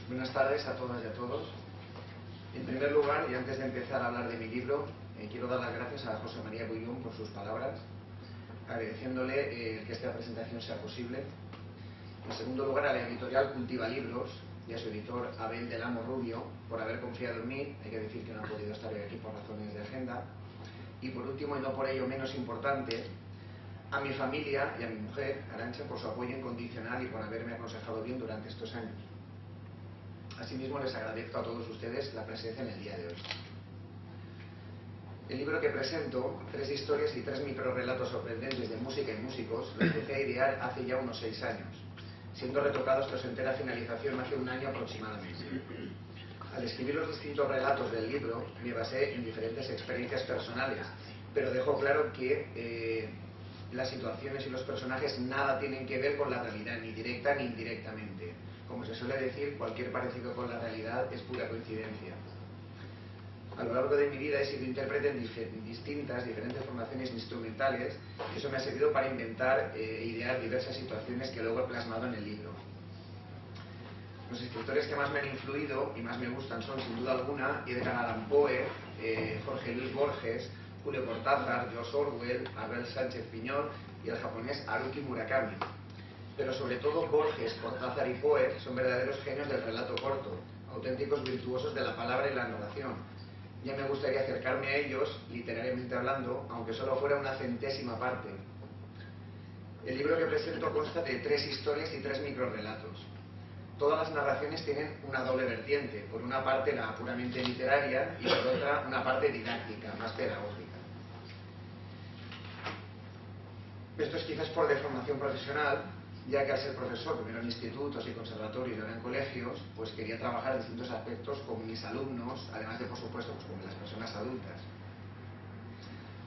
Buenas tardes a todas y a todos. En primer lugar, y antes de empezar a hablar de mi libro, quiero dar las gracias a José María Buyón por sus palabras, agradeciéndole que esta presentación sea posible. En segundo lugar, a la editorial Cultiva Libros y a su editor Abel del Amo Rubio por haber confiado en mí. Hay que decir que no ha podido estar hoy aquí por razones de agenda. Y por último, y no por ello menos importante, a mi familia y a mi mujer, Arantxa, por su apoyo incondicional y por haberme aconsejado bien durante estos años. Asimismo, les agradezco a todos ustedes la presencia en el día de hoy. El libro que presento, 3 historias y 3 microrrelatos sorprendentes de música y músicos, lo empecé a idear hace ya unos 6 años, siendo retocados tras su entera finalización hace un año aproximadamente. Al escribir los distintos relatos del libro, me basé en diferentes experiencias personales, pero dejo claro que las situaciones y los personajes nada tienen que ver con la realidad, ni directa ni indirectamente. Como se suele decir, cualquier parecido con la realidad es pura coincidencia. A lo largo de mi vida he sido intérprete en diferentes formaciones instrumentales, y eso me ha servido para inventar e idear diversas situaciones que luego he plasmado en el libro. Los escritores que más me han influido y más me gustan son, sin duda alguna, Edgar Allan Poe, Jorge Luis Borges, Julio Cortázar, George Orwell, Abel Sánchez Piñol y el japonés Haruki Murakami. Pero sobre todo Borges, Cortázar y Poe son verdaderos genios del relato corto, auténticos virtuosos de la palabra y la narración. Ya me gustaría acercarme a ellos, literariamente hablando, aunque solo fuera una centésima parte. El libro que presento consta de 3 historias y 3 microrrelatos. Todas las narraciones tienen una doble vertiente, por una parte la puramente literaria y por otra una parte didáctica, más pedagógica. Esto es quizás por deformación profesional, ya que al ser profesor, primero en institutos y conservatorios y ahora en colegios, pues quería trabajar distintos aspectos con mis alumnos, además de, por supuesto, pues con las personas adultas.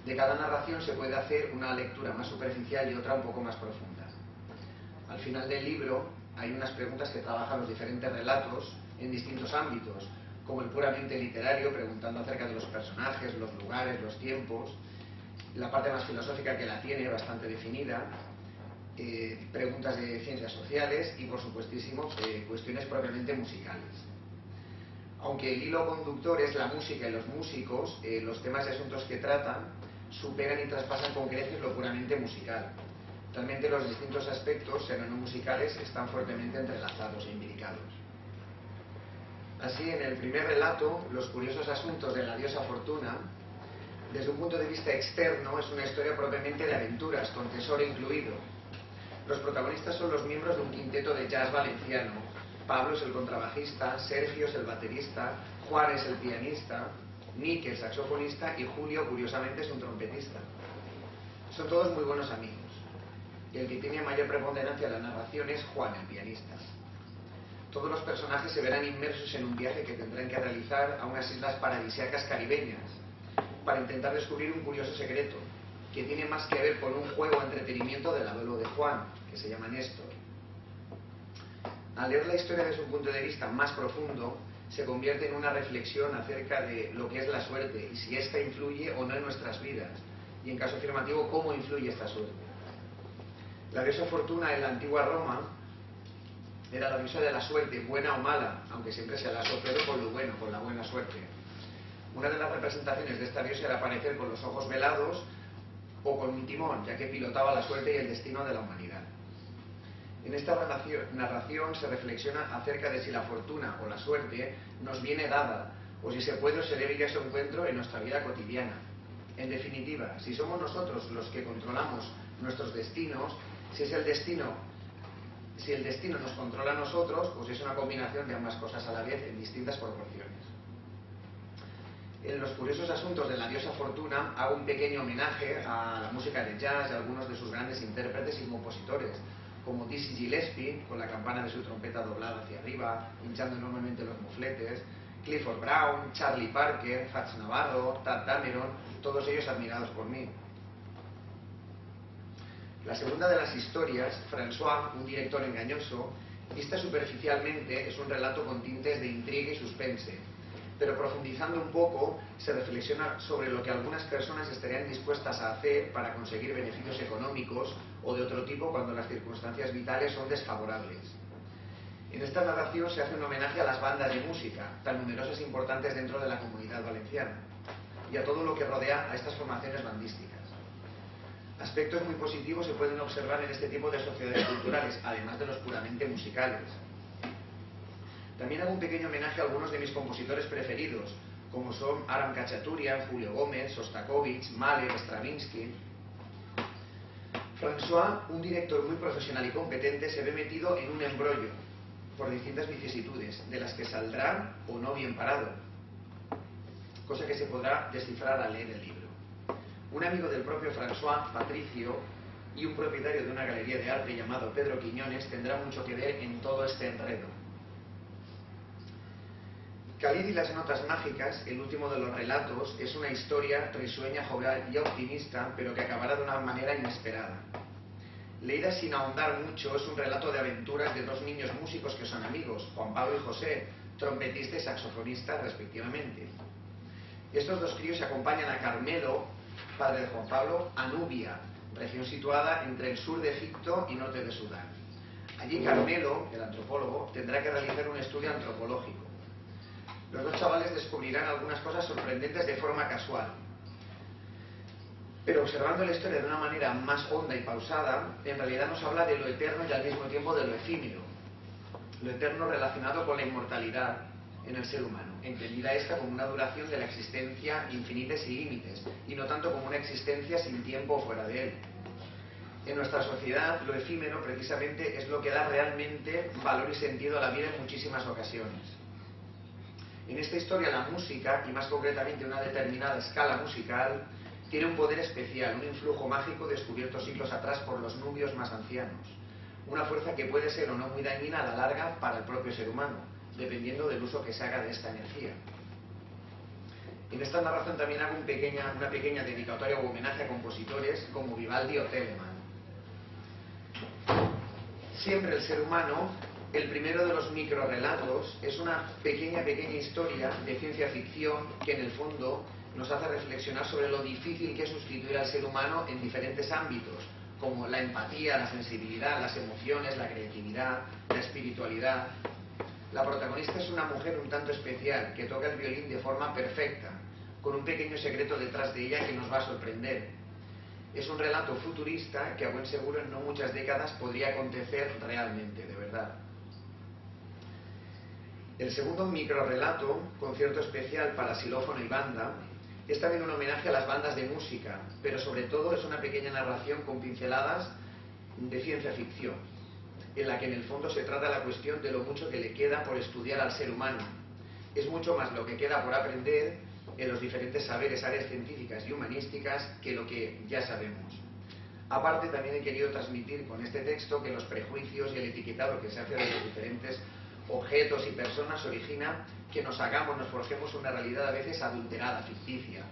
De cada narración se puede hacer una lectura más superficial y otra un poco más profunda. Al final del libro hay unas preguntas que trabajan los diferentes relatos en distintos ámbitos, como el puramente literario, preguntando acerca de los personajes, los lugares, los tiempos, la parte más filosófica que la tiene bastante definida, preguntas de ciencias sociales y, por supuestísimo, cuestiones propiamente musicales. Aunque el hilo conductor es la música y los músicos, los temas y asuntos que tratan superan y traspasan con creces lo puramente musical. Realmente los distintos aspectos, sean o no musicales, están fuertemente entrelazados e imbricados. Así, en el primer relato, Los curiosos asuntos de la diosa Fortuna, desde un punto de vista externo, es una historia propiamente de aventuras, con tesoro incluido. Los protagonistas son los miembros de un quinteto de jazz valenciano. Pablo es el contrabajista, Sergio es el baterista, Juan es el pianista, Nick el saxofonista y Julio, curiosamente, es un trompetista. Son todos muy buenos amigos. Y el que tiene mayor preponderancia en la narración es Juan, el pianista. Todos los personajes se verán inmersos en un viaje que tendrán que realizar a unas islas paradisíacas caribeñas para intentar descubrir un curioso secreto que tiene más que ver con un juego de entretenimiento del abuelo de Juan, que se llama Néstor. Al leer la historia desde un punto de vista más profundo, se convierte en una reflexión acerca de lo que es la suerte y si ésta influye o no en nuestras vidas, y en caso afirmativo, cómo influye esta suerte. La diosa Fortuna en la antigua Roma era la diosa de la suerte, buena o mala, aunque siempre se la ha asociado con lo bueno, con la buena suerte. Una de las representaciones de esta diosa era aparecer con los ojos velados o con un timón, ya que pilotaba la suerte y el destino de la humanidad. En esta narración se reflexiona acerca de si la fortuna o la suerte nos viene dada, o si se puede o se debe ir a ese encuentro en nuestra vida cotidiana. En definitiva, si somos nosotros los que controlamos nuestros destinos, si el destino nos controla a nosotros, pues es una combinación de ambas cosas a la vez en distintas proporciones. En Los curiosos asuntos de la diosa Fortuna hago un pequeño homenaje a la música de jazz y a algunos de sus grandes intérpretes y compositores, como Dizzy Gillespie, con la campana de su trompeta doblada hacia arriba, hinchando enormemente los mofletes, Clifford Brown, Charlie Parker, Fats Navarro, Tadd Dameron, todos ellos admirados por mí. La segunda de las historias, François, un director engañoso, vista superficialmente, es un relato con tintes de intriga y suspense, pero profundizando un poco se reflexiona sobre lo que algunas personas estarían dispuestas a hacer para conseguir beneficios económicos o de otro tipo cuando las circunstancias vitales son desfavorables. En esta narración se hace un homenaje a las bandas de música, tan numerosas e importantes dentro de la comunidad valenciana, y a todo lo que rodea a estas formaciones bandísticas. Aspectos muy positivos se pueden observar en este tipo de sociedades culturales, además de los puramente musicales. También hago un pequeño homenaje a algunos de mis compositores preferidos, como son Aram Khachaturian, Julio Gómez, Sostakovich, Mahler, Stravinsky. François, un director muy profesional y competente, se ve metido en un embrollo por distintas vicisitudes, de las que saldrá o no bien parado, cosa que se podrá descifrar al leer el libro. Un amigo del propio François, Patricio, y un propietario de una galería de arte llamado Pedro Quiñones tendrá mucho que ver en todo este enredo. Khalid y las notas mágicas, el último de los relatos, es una historia risueña, jovial y optimista, pero que acabará de una manera inesperada. Leída sin ahondar mucho, es un relato de aventuras de dos niños músicos que son amigos, Juan Pablo y José, trompetista y saxofonista respectivamente. Estos dos críos acompañan a Carmelo, padre de Juan Pablo, a Nubia, región situada entre el sur de Egipto y norte de Sudán. Allí Carmelo, el antropólogo, tendrá que realizar un estudio antropológico. Los dos chavales descubrirán algunas cosas sorprendentes de forma casual. Pero observando la historia de una manera más honda y pausada, en realidad nos habla de lo eterno y al mismo tiempo de lo efímero. Lo eterno relacionado con la inmortalidad en el ser humano, entendida esta como una duración de la existencia infinita y sin límites, y no tanto como una existencia sin tiempo fuera de él. En nuestra sociedad, lo efímero precisamente es lo que da realmente valor y sentido a la vida en muchísimas ocasiones. En esta historia la música, y más concretamente una determinada escala musical, tiene un poder especial, un influjo mágico descubierto siglos atrás por los nubios más ancianos. Una fuerza que puede ser o no muy dañina a la larga para el propio ser humano, dependiendo del uso que se haga de esta energía. En esta narración también hago una pequeña dedicatoria o homenaje a compositores como Vivaldi o Telemann. Siempre el ser humano, el primero de los microrelatos, es una pequeña historia de ciencia ficción que en el fondo nos hace reflexionar sobre lo difícil que es sustituir al ser humano en diferentes ámbitos, como la empatía, la sensibilidad, las emociones, la creatividad, la espiritualidad. La protagonista es una mujer un tanto especial que toca el violín de forma perfecta, con un pequeño secreto detrás de ella que nos va a sorprender. Es un relato futurista que a buen seguro en no muchas décadas podría acontecer realmente, de verdad. El segundo microrelato, Concierto especial para xilófono y banda, es también un homenaje a las bandas de música, pero sobre todo es una pequeña narración con pinceladas de ciencia ficción, en la que en el fondo se trata la cuestión de lo mucho que le queda por estudiar al ser humano. Es mucho más lo que queda por aprender en los diferentes saberes, áreas científicas y humanísticas, que lo que ya sabemos. Aparte, también he querido transmitir con este texto que los prejuicios y el etiquetado que se hace de los diferentes objetos y personas origina que nos forjemos una realidad a veces adulterada, ficticia.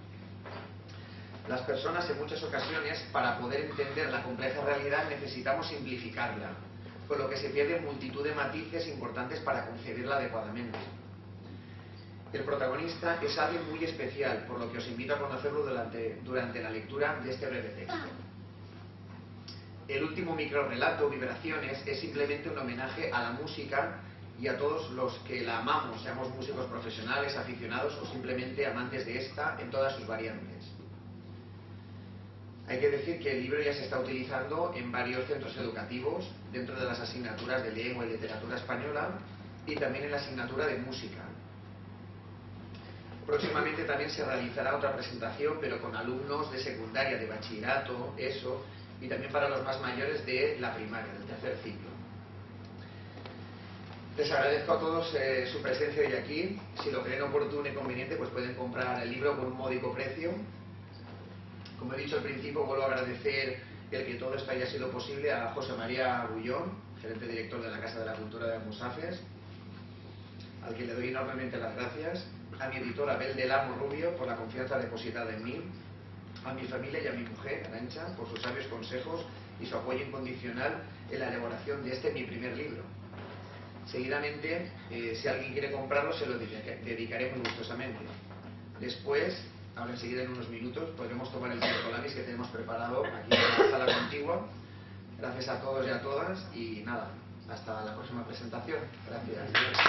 Las personas en muchas ocasiones, para poder entender la compleja realidad, necesitamos simplificarla, con lo que se pierden multitud de matices importantes para concebirla adecuadamente. El protagonista es alguien muy especial, por lo que os invito a conocerlo durante la lectura de este breve texto. El último microrelato, Vibraciones, es simplemente un homenaje a la música y a todos los que la amamos, seamos músicos profesionales, aficionados o simplemente amantes de esta en todas sus variantes. Hay que decir que el libro ya se está utilizando en varios centros educativos, dentro de las asignaturas de lengua y literatura española y también en la asignatura de música. Próximamente también se realizará otra presentación, pero con alumnos de secundaria, de bachillerato, ESO, y también para los más mayores de la primaria, del tercer ciclo. Les agradezco a todos su presencia hoy aquí. Si lo creen oportuno y conveniente, pues pueden comprar el libro por un módico precio. Como he dicho al principio, vuelvo a agradecer el que todo esto haya sido posible a José María Bullón, gerente director de la Casa de la Cultura de Almusafes, al que le doy enormemente las gracias, a mi editor Abel del Amo Rubio por la confianza depositada en mí, a mi familia y a mi mujer, Arantxa, por sus sabios consejos y su apoyo incondicional en la elaboración de mi primer libro. Seguidamente, si alguien quiere comprarlo, se lo dedicaré muy gustosamente. Después, ahora enseguida en unos minutos, podremos tomar el Colamis que tenemos preparado aquí en la sala contigua. Gracias a todos y a todas, y nada, Hasta la próxima presentación. Gracias.